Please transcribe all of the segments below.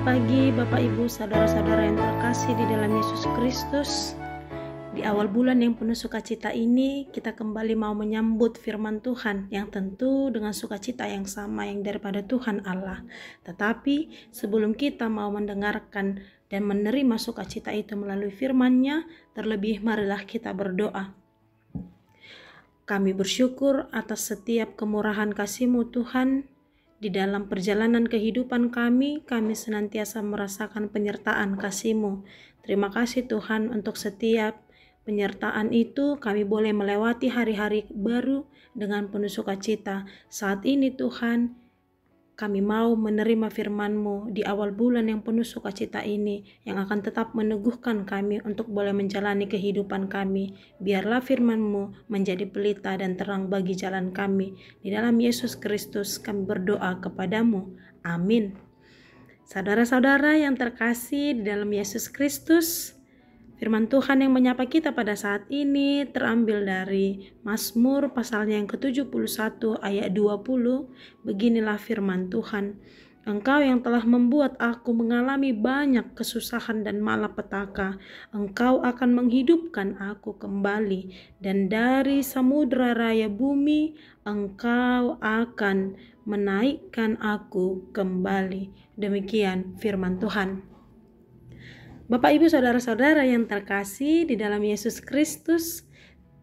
Selamat pagi Bapak Ibu, saudara-saudara yang terkasih di dalam Yesus Kristus. Di awal bulan yang penuh sukacita ini, kita kembali mau menyambut firman Tuhan yang tentu dengan sukacita yang sama yang daripada Tuhan Allah. Tetapi sebelum kita mau mendengarkan dan menerima sukacita itu melalui firman-Nya, terlebih marilah kita berdoa. Kami bersyukur atas setiap kemurahan kasih-Mu Tuhan. Di dalam perjalanan kehidupan kami senantiasa merasakan penyertaan kasih-Mu. Terima kasih Tuhan untuk setiap penyertaan itu kami boleh melewati hari-hari baru dengan penuh sukacita. Saat ini Tuhan, kami mau menerima firman-Mu di awal bulan yang penuh sukacita ini, yang akan tetap meneguhkan kami untuk boleh menjalani kehidupan kami. Biarlah firman-Mu menjadi pelita dan terang bagi jalan kami. Di dalam Yesus Kristus kami berdoa kepadamu. Amin. Saudara-saudara yang terkasih di dalam Yesus Kristus, firman Tuhan yang menyapa kita pada saat ini terambil dari Mazmur pasalnya yang ke-71 ayat 20. Beginilah firman Tuhan. Engkau yang telah membuat aku mengalami banyak kesusahan dan malapetaka, Engkau akan menghidupkan aku kembali, dan dari samudera raya bumi Engkau akan menaikkan aku kembali. Demikian firman Tuhan. Bapak Ibu saudara-saudara yang terkasih di dalam Yesus Kristus,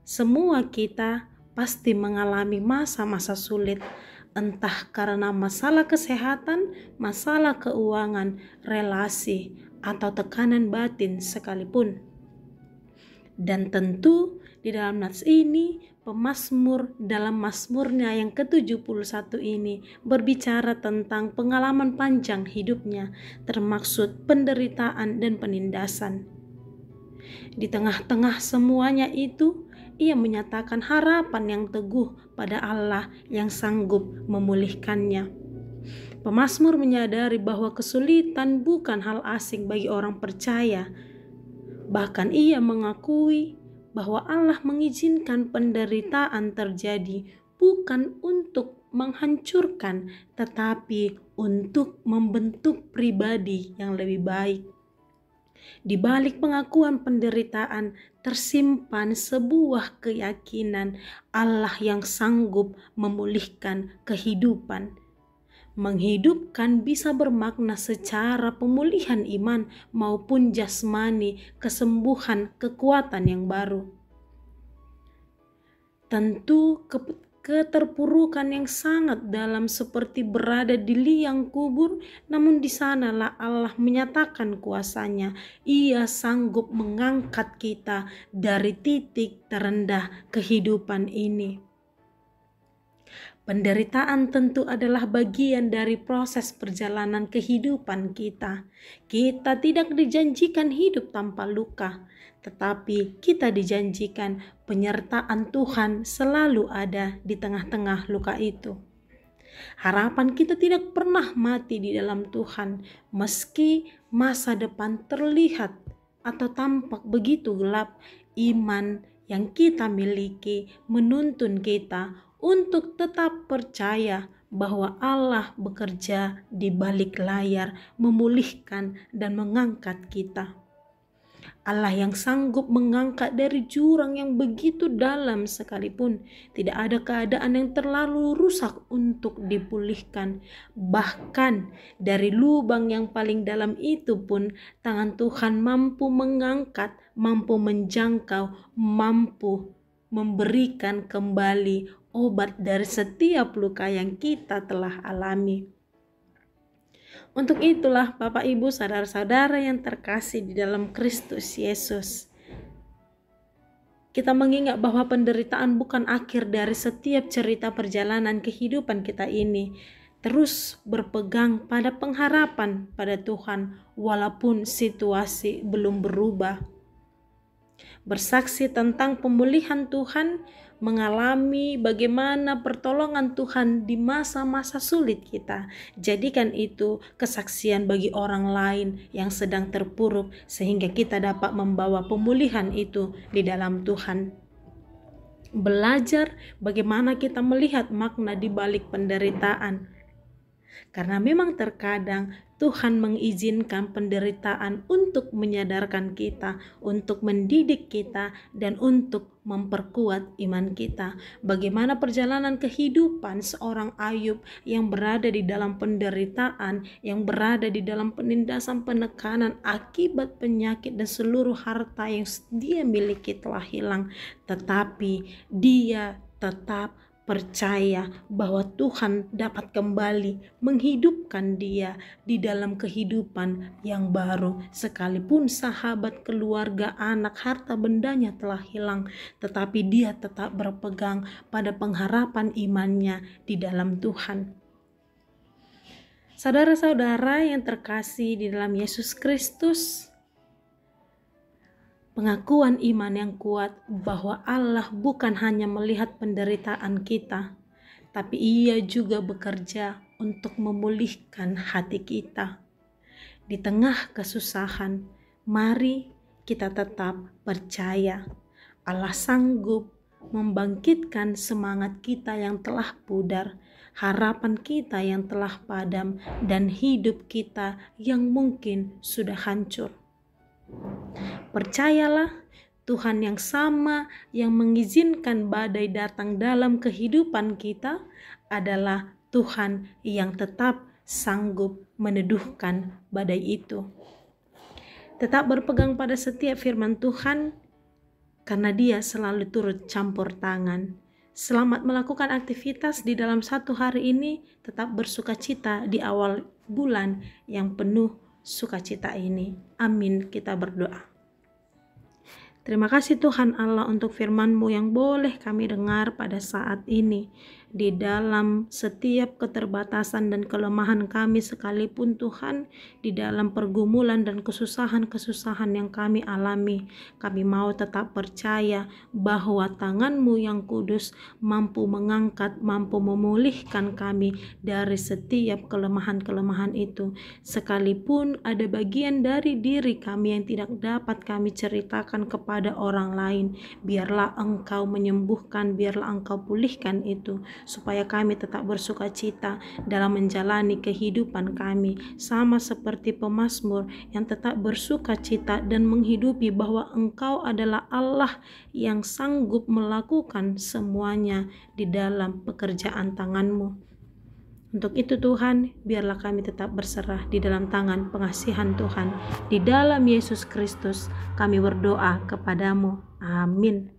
semua kita pasti mengalami masa-masa sulit, entah karena masalah kesehatan, masalah keuangan, relasi, atau tekanan batin sekalipun. Dan tentu di dalam nats ini, pemazmur dalam mazmurnya yang ke-71 ini berbicara tentang pengalaman panjang hidupnya, termaksud penderitaan dan penindasan. Di tengah-tengah semuanya itu, ia menyatakan harapan yang teguh pada Allah yang sanggup memulihkannya. Pemazmur menyadari bahwa kesulitan bukan hal asing bagi orang percaya. Bahkan ia mengakui bahwa Allah mengizinkan penderitaan terjadi bukan untuk menghancurkan, tetapi untuk membentuk pribadi yang lebih baik. Di balik pengakuan penderitaan tersimpan sebuah keyakinan Allah yang sanggup memulihkan kehidupan. Menghidupkan bisa bermakna secara pemulihan iman maupun jasmani, kesembuhan, kekuatan yang baru. Tentu keterpurukan yang sangat dalam seperti berada di liang kubur, namun di sanalah Allah menyatakan kuasanya. Ia sanggup mengangkat kita dari titik terendah kehidupan ini. Penderitaan tentu adalah bagian dari proses perjalanan kehidupan kita. Kita tidak dijanjikan hidup tanpa luka, tetapi kita dijanjikan penyertaan Tuhan selalu ada di tengah-tengah luka itu. Harapan kita tidak pernah mati di dalam Tuhan, meski masa depan terlihat atau tampak begitu gelap. Iman yang kita miliki menuntun kita untuk tetap percaya bahwa Allah bekerja di balik layar, memulihkan dan mengangkat kita. Allah yang sanggup mengangkat dari jurang yang begitu dalam sekalipun. Tidak ada keadaan yang terlalu rusak untuk dipulihkan. Bahkan dari lubang yang paling dalam itu pun tangan Tuhan mampu mengangkat, mampu menjangkau, mampu memberikan kembali obat dari setiap luka yang kita telah alami. Untuk itulah Bapak Ibu saudara-saudara yang terkasih di dalam Kristus Yesus, kita mengingat bahwa penderitaan bukan akhir dari setiap cerita perjalanan kehidupan kita ini. Terus berpegang pada pengharapan pada Tuhan walaupun situasi belum berubah. Bersaksi tentang pemulihan Tuhan, mengalami bagaimana pertolongan Tuhan di masa-masa sulit kita. Jadikan itu kesaksian bagi orang lain yang sedang terpuruk, sehingga kita dapat membawa pemulihan itu di dalam Tuhan. Belajar bagaimana kita melihat makna di balik penderitaan. Karena memang terkadang Tuhan mengizinkan penderitaan untuk menyadarkan kita, untuk mendidik kita, dan untuk memperkuat iman kita. Bagaimana perjalanan kehidupan seorang Ayub yang berada di dalam penderitaan, yang berada di dalam penindasan, penekanan akibat penyakit dan seluruh harta yang dia miliki telah hilang. Tetapi dia tetap percaya bahwa Tuhan dapat kembali menghidupkan dia di dalam kehidupan yang baru. Sekalipun sahabat, keluarga, anak, harta bendanya telah hilang, tetapi dia tetap berpegang pada pengharapan imannya di dalam Tuhan. Saudara-saudara yang terkasih di dalam Yesus Kristus, pengakuan iman yang kuat bahwa Allah bukan hanya melihat penderitaan kita, tapi Ia juga bekerja untuk memulihkan hati kita. Di tengah kesusahan, mari kita tetap percaya Allah sanggup membangkitkan semangat kita yang telah pudar, harapan kita yang telah padam, dan hidup kita yang mungkin sudah hancur. Percayalah, Tuhan yang sama yang mengizinkan badai datang dalam kehidupan kita adalah Tuhan yang tetap sanggup meneduhkan badai itu. Tetap berpegang pada setiap firman Tuhan, karena Dia selalu turut campur tangan. Selamat melakukan aktivitas di dalam satu hari ini, tetap bersukacita di awal bulan yang penuh sukacita ini. Amin, kita berdoa. Terima kasih Tuhan Allah untuk firman-Mu yang boleh kami dengar pada saat ini. Di dalam setiap keterbatasan dan kelemahan kami sekalipun Tuhan, di dalam pergumulan dan kesusahan-kesusahan yang kami alami, kami mau tetap percaya bahwa tangan-Mu yang kudus mampu mengangkat, mampu memulihkan kami dari setiap kelemahan-kelemahan itu. Sekalipun ada bagian dari diri kami yang tidak dapat kami ceritakan kepada orang lain, biarlah Engkau menyembuhkan, biarlah Engkau pulihkan itu, supaya kami tetap bersukacita dalam menjalani kehidupan kami, sama seperti pemazmur yang tetap bersukacita dan menghidupi bahwa Engkau adalah Allah yang sanggup melakukan semuanya di dalam pekerjaan tangan-Mu. Untuk itu Tuhan, biarlah kami tetap berserah di dalam tangan pengasihan Tuhan. Di dalam Yesus Kristus kami berdoa kepadamu. Amin.